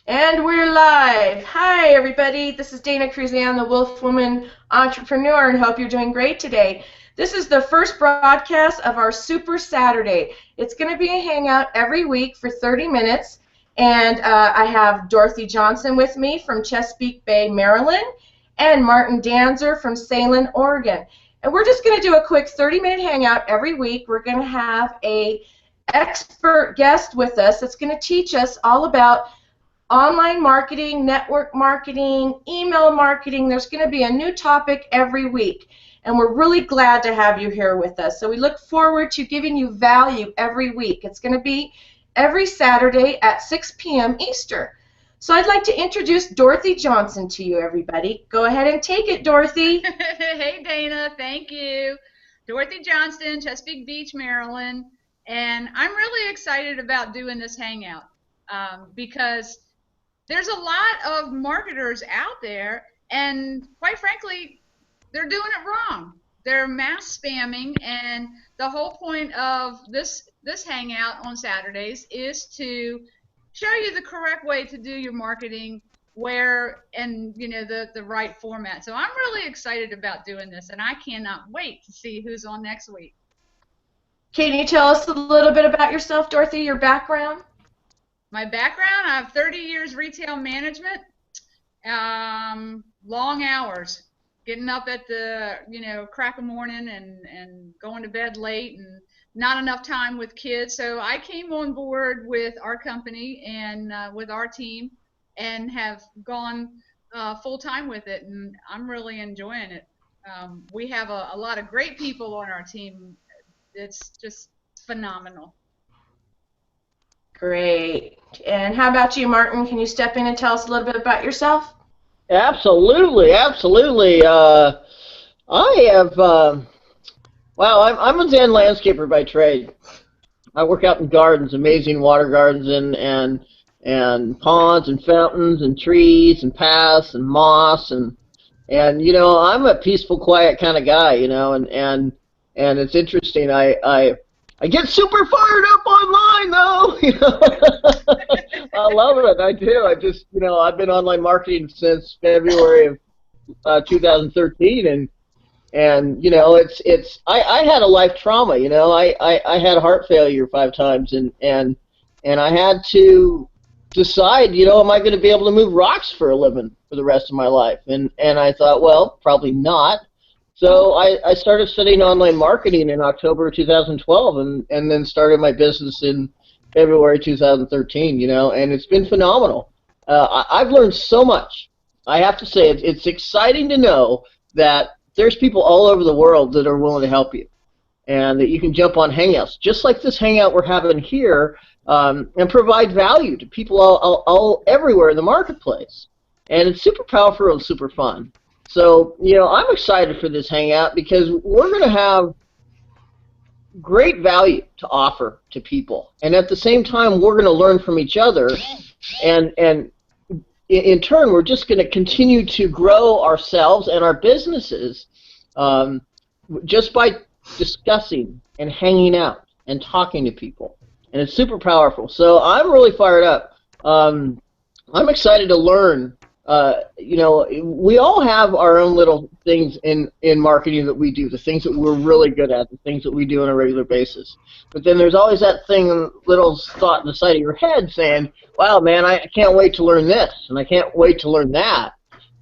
And we're live. Hi, everybody. This is Dana Cruzan, the Wolf Woman Entrepreneur, and hope you're doing great today. This is the first broadcast of our Super Saturday. It's going to be a hangout every week for 30 minutes, and I have Dorothy Johnson with me from Chesapeake Bay, Maryland, and Martin Danzer from Salem, Oregon. And we're just going to do a quick 30-minute hangout every week. We're going to have an expert guest with us that's going to teach us all about online marketing, network marketing, email marketing. There's going to be a new topic every week, and we're really glad to have you here with us. So we look forward to giving you value every week. It's going to be every Saturday at 6 p.m. Eastern. So I'd like to introduce Dorothy Johnson to you, everybody. Go ahead and take it, Dorothy. Hey, Dana. Thank you. Dorothy Johnston, Chesapeake Beach, Maryland. And I'm really excited about doing this hangout because there's a lot of marketers out there, and quite frankly, they're doing it wrong. They're mass spamming, and the whole point of this hangout on Saturdays is to show you the correct way to do your marketing, where and the right format. So I'm really excited about doing this, and I cannot wait to see who's on next week. Can you tell us a little bit about yourself, Dorothy, your background? My background, I have 30 years retail management, long hours, getting up at the crack of morning and going to bed late and not enough time with kids. So I came on board with our company and with our team and have gone full time with it, and I'm really enjoying it. We have a lot of great people on our team. It's just phenomenal. Great. And how about you, Martin? Can you step in and tell us a little bit about yourself? Absolutely, absolutely. I have, wow, I'm a Zen landscaper by trade. I work out in gardens, amazing water gardens and ponds and fountains and trees and paths and moss and I'm a peaceful, quiet kind of guy, and it's interesting. I get super fired up online, though. I love it. I do. I've been online marketing since February of 2013, and I had a life trauma. I had heart failure 5 times, and I had to decide, am I going to be able to move rocks for a living for the rest of my life? And I thought, well, probably not. So I started studying online marketing in October 2012 and then started my business in February 2013, and it's been phenomenal. I've learned so much. I have to say it's exciting to know that there's people all over the world that are willing to help you and that you can jump on Hangouts, just like this Hangout we're having here, and provide value to people all everywhere in the marketplace. And it's super powerful and super fun. So, I'm excited for this hangout because we're going to have great value to offer to people. And at the same time, we're going to learn from each other. And in turn, we're just going to continue to grow ourselves and our businesses just by discussing and hanging out and talking to people. And it's super powerful. So I'm really fired up. I'm excited to learn. We all have our own little things in marketing that we do, the things that we're really good at, the things that we do on a regular basis. But then there's always that little thought in the side of your head saying, wow, man, I can't wait to learn this, and I can't wait to learn that.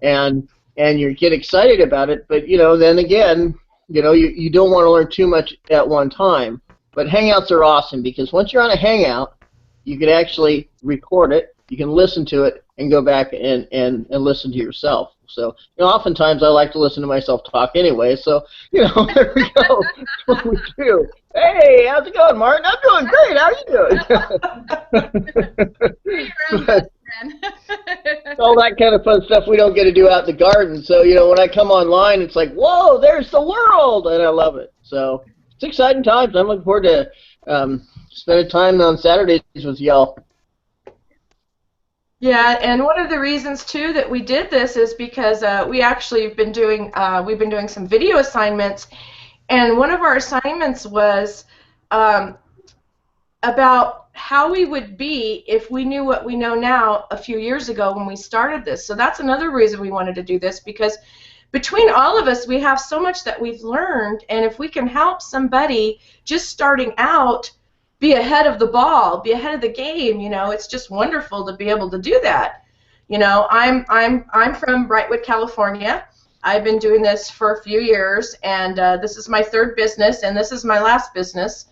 And you get excited about it, but, then again, you don't want to learn too much at one time. But Hangouts are awesome because once you're on a Hangout, you can actually record it, you can listen to it, and go back and listen to yourself. So, oftentimes I like to listen to myself talk anyway, so, there we go. That's what we do. Hey, how's it going, Martin? I'm doing great. How are you doing? All that kind of fun stuff we don't get to do out in the garden. So, when I come online, it's like, whoa, there's the world, and I love it. So, it's exciting times. I'm looking forward to spending time on Saturdays with y'all. Yeah, and one of the reasons too that we did this is because we actually have been doing some video assignments, and one of our assignments was about how we would be if we knew what we know now a few years ago when we started this. So that's another reason we wanted to do this, because between all of us, we have so much that we've learned, and if we can help somebody just starting out be ahead of the ball, be ahead of the game, it's just wonderful to be able to do that. I'm from Brightwood, California. I've been doing this for a few years, and this is my third business, and this is my last business.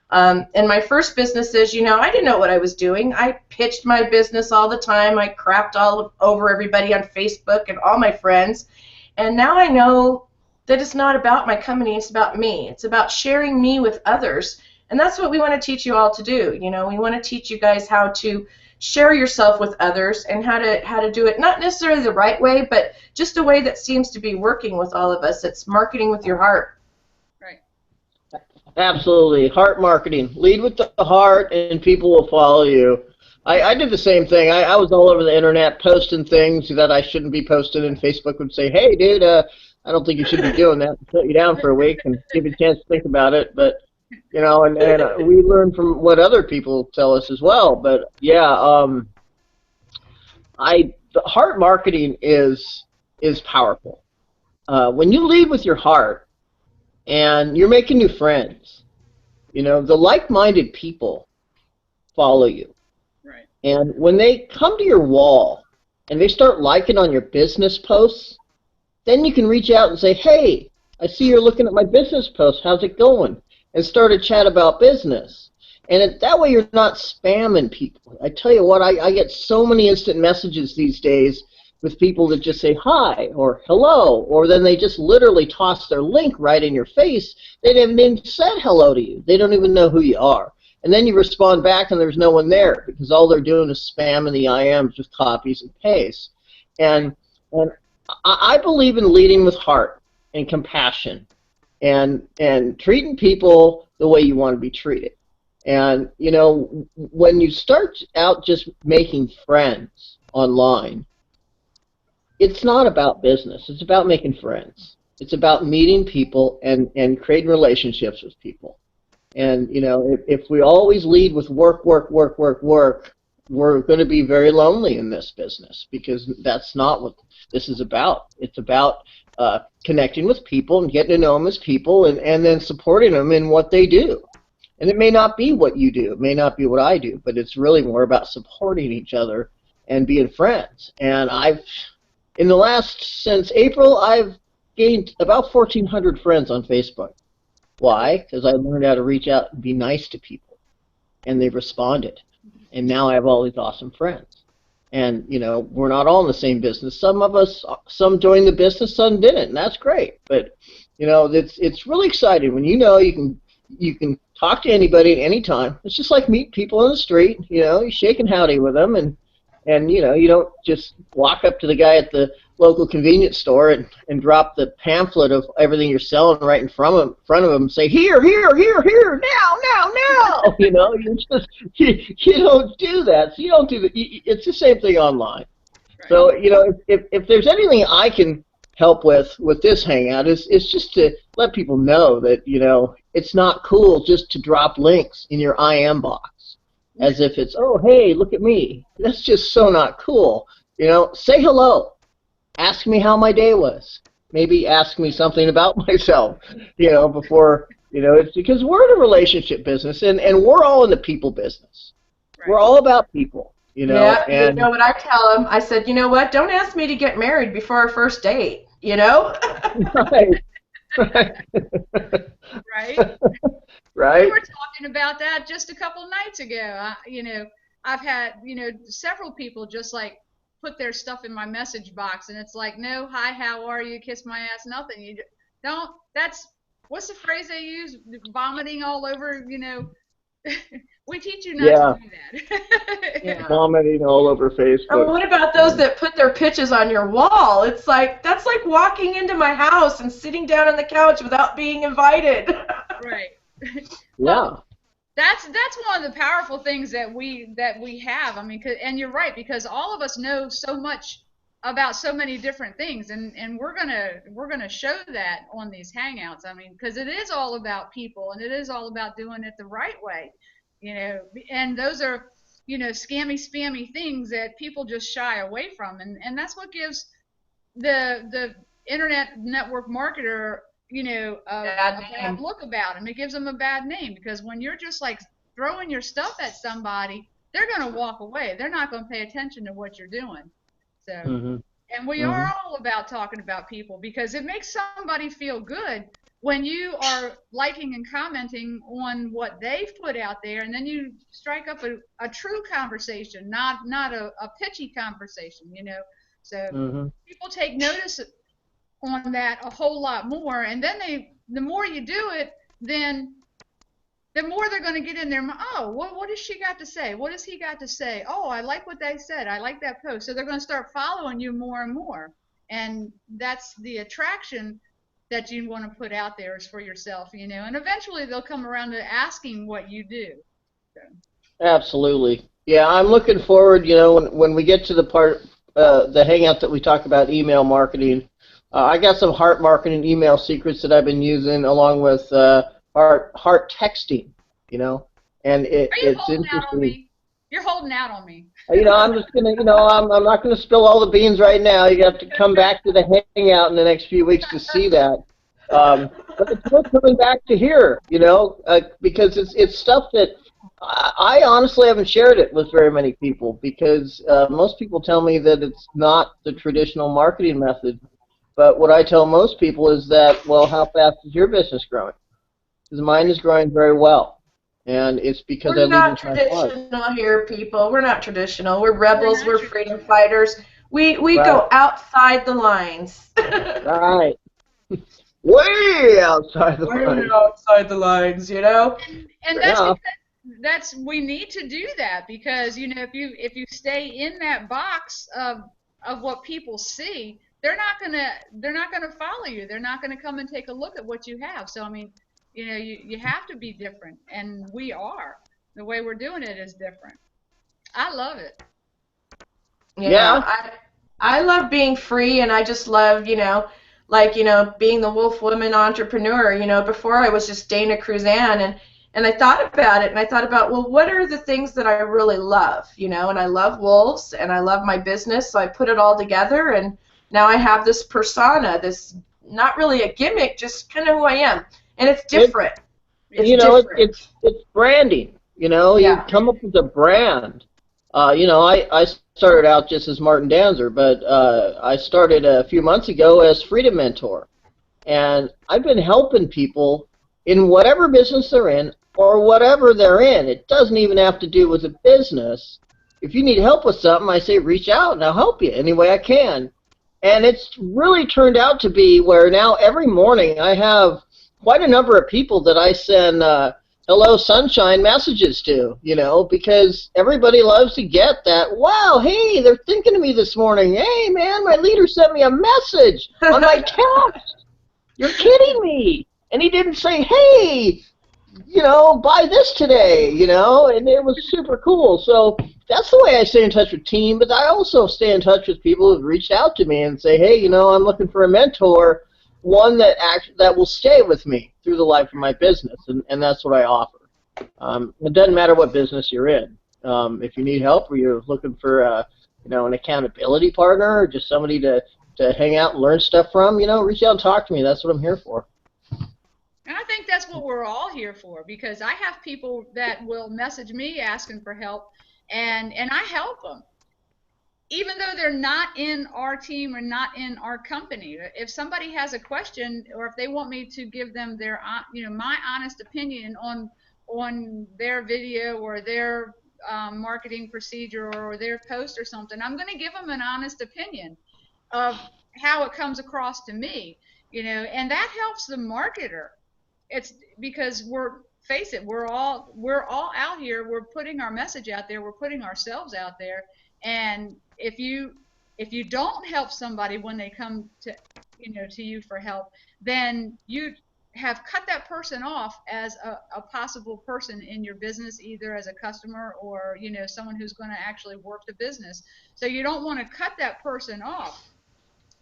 And my first business is, I didn't know what I was doing. I pitched my business all the time. I crapped all over everybody on Facebook and all my friends. And now I know that it's not about my company, it's about me. It's about sharing me with others. And that's what we want to teach you all to do. We want to teach you guys how to share yourself with others and how to do it, not necessarily the right way, but just a way that seems to be working with all of us. It's marketing with your heart. Right. Absolutely. Heart marketing. Lead with the heart and people will follow you. I did the same thing. I was all over the internet posting things that I shouldn't be posting, and Facebook would say, hey, dude, I don't think you should be doing that. Shut you down for a week and give you a chance to think about it. But, and we learn from what other people tell us as well. But, yeah, the heart marketing is powerful. When you lead with your heart and you're making new friends, the like-minded people follow you. And when they come to your wall and they start liking on your business posts, then you can reach out and say, hey, I see you're looking at my business post. How's it going? And start a chat about business. And that way you're not spamming people. I tell you what, I get so many instant messages these days with people that just say hi or hello, or then they just literally toss their link right in your face. They haven't even said hello to you. They don't even know who you are. And then you respond back and there's no one there because all they're doing is spamming the IMs with copies and pastes. And I believe in leading with heart and compassion and treating people the way you want to be treated. And, when you start out just making friends online, it's not about business. It's about making friends. It's about meeting people and creating relationships with people. And, if we always lead with work, work, work, work, work, we're going to be very lonely in this business because that's not what this is about. It's about connecting with people and getting to know them as people and then supporting them in what they do. And it may not be what you do. It may not be what I do, but it's really more about supporting each other and being friends. And since April, I've gained about 1,400 friends on Facebook. Why? Because I learned how to reach out and be nice to people, and they've responded. And now I have all these awesome friends. And, we're not all in the same business. Some joined the business, some didn't, and that's great. But, it's really exciting when you can talk to anybody at any time. It's just like meet people on the street. You shake and howdy with them, and you don't just walk up to the guy at the local convenience store and drop the pamphlet of everything you're selling right in front of them and say, here, now. You don't do that. So you don't do that. It's the same thing online. Right. So, if there's anything I can help with this Hangout is just to let people know that, it's not cool just to drop links in your IM box as if it's, oh, hey, look at me. That's just so not cool. Say hello. Ask me how my day was. Maybe ask me something about myself, before, it's because we're in a relationship business and we're all in the people business. Right. We're all about people, Yeah, and you know what I tell them? I said, you know what? Don't ask me to get married before our first date, Right. Right? Right. We were talking about that just a couple nights ago. I've had, several people just like put their stuff in my message box, and it's like, no, hi, how are you, kiss my ass, nothing. You don't. What's the phrase they use? Vomiting all over. We teach you not to do that. Yeah. Vomiting all over Facebook. Or what about those that put their pictures on your wall? It's like, that's like walking into my house and sitting down on the couch without being invited. Right. Yeah. That's one of the powerful things that we have. I mean, and you're right, because all of us know so much about so many different things, and we're gonna show that on these Hangouts. I mean, because it is all about people, and it is all about doing it the right way. and those are, scammy, spammy things that people just shy away from, and that's what gives the internet network marketer, Bad a bad name. look about him. It gives them a bad name because when you're just like throwing your stuff at somebody, they're going to walk away. They're not going to pay attention to what you're doing. So, Hmm. and we Hmm. are all about talking about people because it makes somebody feel good when you are liking and commenting on what they've put out there, and then you strike up a true conversation, not a pitchy conversation, So Hmm. people take notice on that a whole lot more, and then the more you do it, then the more they're going to get in there. Oh, what has she got to say? What has he got to say? Oh, I like what they said. I like that post. So they're going to start following you more and more. And that's the attraction that you want to put out there is for yourself, and eventually they'll come around to asking what you do. So. Absolutely. Yeah, I'm looking forward, when we get to the part, the hangout that we talk about email marketing. I got some heart marketing email secrets that I've been using along with heart texting, and Are you it's holding out on interesting. me? You're holding out on me. I'm just gonna, I'm not gonna spill all the beans right now. You have to come back to the hangout in the next few weeks to see that. But it's worth coming back to here, because it's stuff that I honestly haven't shared it with very many people because most people tell me that it's not the traditional marketing method. But what I tell most people is that, well, how fast is your business growing? Because mine is growing very well, and it's because I We're lead not with my heart. traditional here, people. We're not traditional. We're We're rebels. not We're freedom traditional. fighters. We Right, go outside the lines. right, way outside the We're line. outside the lines. And Fair that's enough. because we need to do that because if you stay in that box of what people see, they're not gonna follow you. They're not gonna come and take a look at what you have. So I mean, you have to be different, and we are. The way we're doing it is different. I love it. Yeah, Yeah. I love being free, and I just love, like, being the wolf woman entrepreneur. Before I was just Dana Cruzan, and I thought about it, and I thought about, well, what are the things that I really love, and I love wolves, and I love my business, so I put it all together, and now I have this persona, this not really a gimmick, just kind of who I am, and it's It, different. It's it's different. it's branding. You Yeah. come up with a brand. I started out just as Martin Danzer, but I started a few months ago as Freedom Mentor, and I've been helping people in whatever business they're in or whatever they're in. It doesn't even have to do with a business. If you need help with something, I say reach out and I'll help you any way I can. And it's really turned out to be where now every morning I have quite a number of people that I send hello sunshine messages to, because everybody loves to get that, wow, hey, they're thinking of me this morning. Hey, man, my leader sent me a message on my text. You're kidding me. And he didn't say, hey, buy this today, and it was super cool. So that's the way I stay in touch with team, but I also stay in touch with people who've reached out to me and say, hey, I'm looking for a mentor, one that will stay with me through the life of my business, and that's what I offer. It doesn't matter what business you're in. If you need help or you're looking for an accountability partner or just somebody to hang out and learn stuff from, reach out and talk to me. That's what I'm here for. And I think that's what we're all here for because I have people that will message me asking for help, and I help them even though they're not in our team or not in our company. If somebody has a question or if they want me to give them their my honest opinion on their video or their marketing procedure or their post or something, I'm going to give them an honest opinion of how it comes across to me, and that helps the marketer. It's because face it, we're all out here, we're putting our message out there, we're putting ourselves out there, and if you don't help somebody when they come to you for help, then you have cut that person off as a possible person in your business, either as a customer or someone who's going to actually work the business. So you don't want to cut that person off.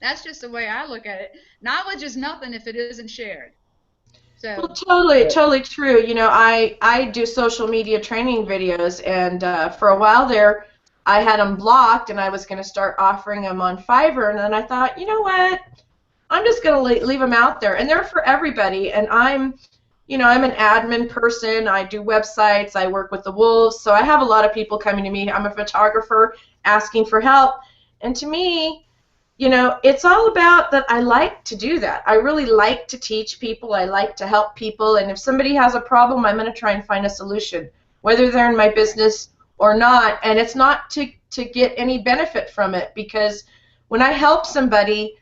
That's just the way I look at it. Knowledge is nothing if it isn't shared. So, Well, totally true. You know, I do social media training videos, and for a while there, I had them blocked, and I was going to start offering them on Fiverr, and then I thought, you know what? I'm just going to leave them out there, and they're for everybody. And I'm an admin person. I do websites. I work with the wolves, so I have a lot of people coming to me. I'm a photographer asking for help, and to me, it's all about that. I like to do that. I really like to teach people. I like to help people. And if somebody has a problem, I'm going to try and find a solution, whether they're in my business or not. And it's not to get any benefit from it, because when I help somebody,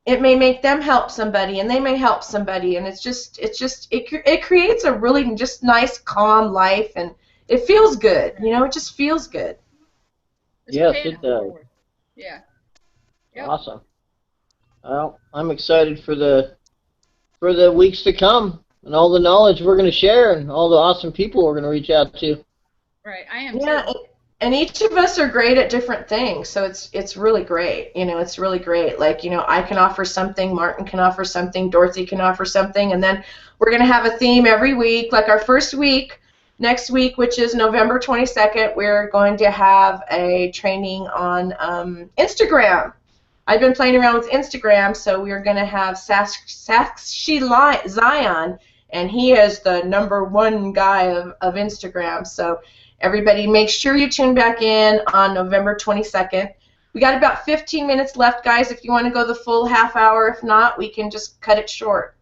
it may make them help somebody, and they may help somebody. And it creates a really just nice, calm life, and it feels good. It just feels good. just Yes, paying it does. forward. Yeah. Yep. Awesome. Well, I'm excited for the weeks to come and all the knowledge we're going to share and all the awesome people we're going to reach out to. Right. I am Yeah, too. and each of us are great at different things, so it's really great. It's really great. Like, I can offer something, Martin can offer something, Dorothy can offer something, and then we're going to have a theme every week. Like our first week, next week, which is November 22nd, we're going to have a training on Instagram. I've been playing around with Instagram, so we're going to have Sakshi Zion, and he is the #1 guy of Instagram. So everybody, make sure you tune back in on November 22nd. We got about 15 minutes left, guys, if you want to go the full half hour. If not, we can just cut it short.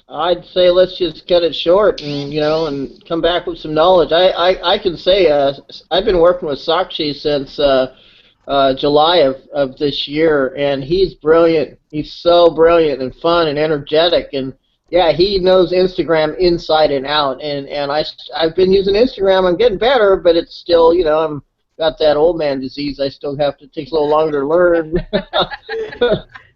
I'd say let's just cut it short and come back with some knowledge. I can say I've been working with Sakshi since July of this year, and he's brilliant. He's so brilliant and fun and energetic, and yeah, he knows Instagram inside and out. And I've been using Instagram. I'm getting better, but it's still, I'm got that old man disease. I still have to take a little longer to learn.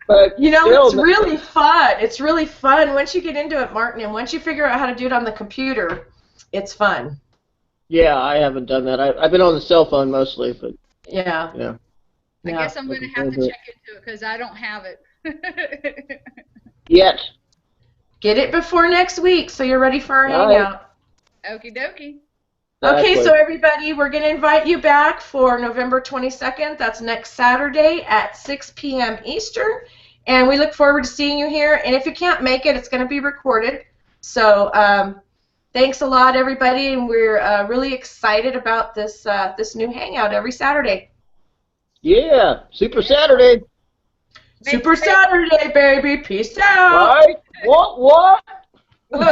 But it's really fun. It's really fun once you get into it, Martin, and once you figure out how to do it on the computer, it's fun. Yeah, I haven't done that. I've been on the cell phone mostly, but yeah. I guess I'm going to have to check into it because I don't have it. Yet. Get it before next week so you're ready for our hangout. Okie dokie. Okay, so everybody, we're going to invite you back for November 22nd. That's next Saturday at 6 p.m. Eastern. And we look forward to seeing you here. And if you can't make it, it's going to be recorded. So thanks a lot, everybody. And we're really excited about this new hangout every Saturday. Yeah, Super Saturday. Super Saturday, baby. Peace out. Right? What? Whoop,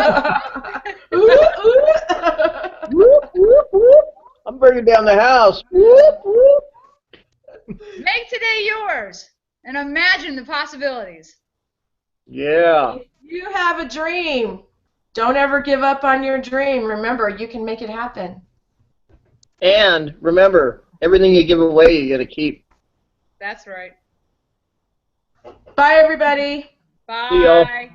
whoop, whoop. I'm bringing down the house. Whoop, whoop. Make today yours and imagine the possibilities. Yeah. If you have a dream, don't ever give up on your dream. Remember, you can make it happen. And remember, everything you give away, you got to keep. That's right. Bye, everybody. Bye. See y'all.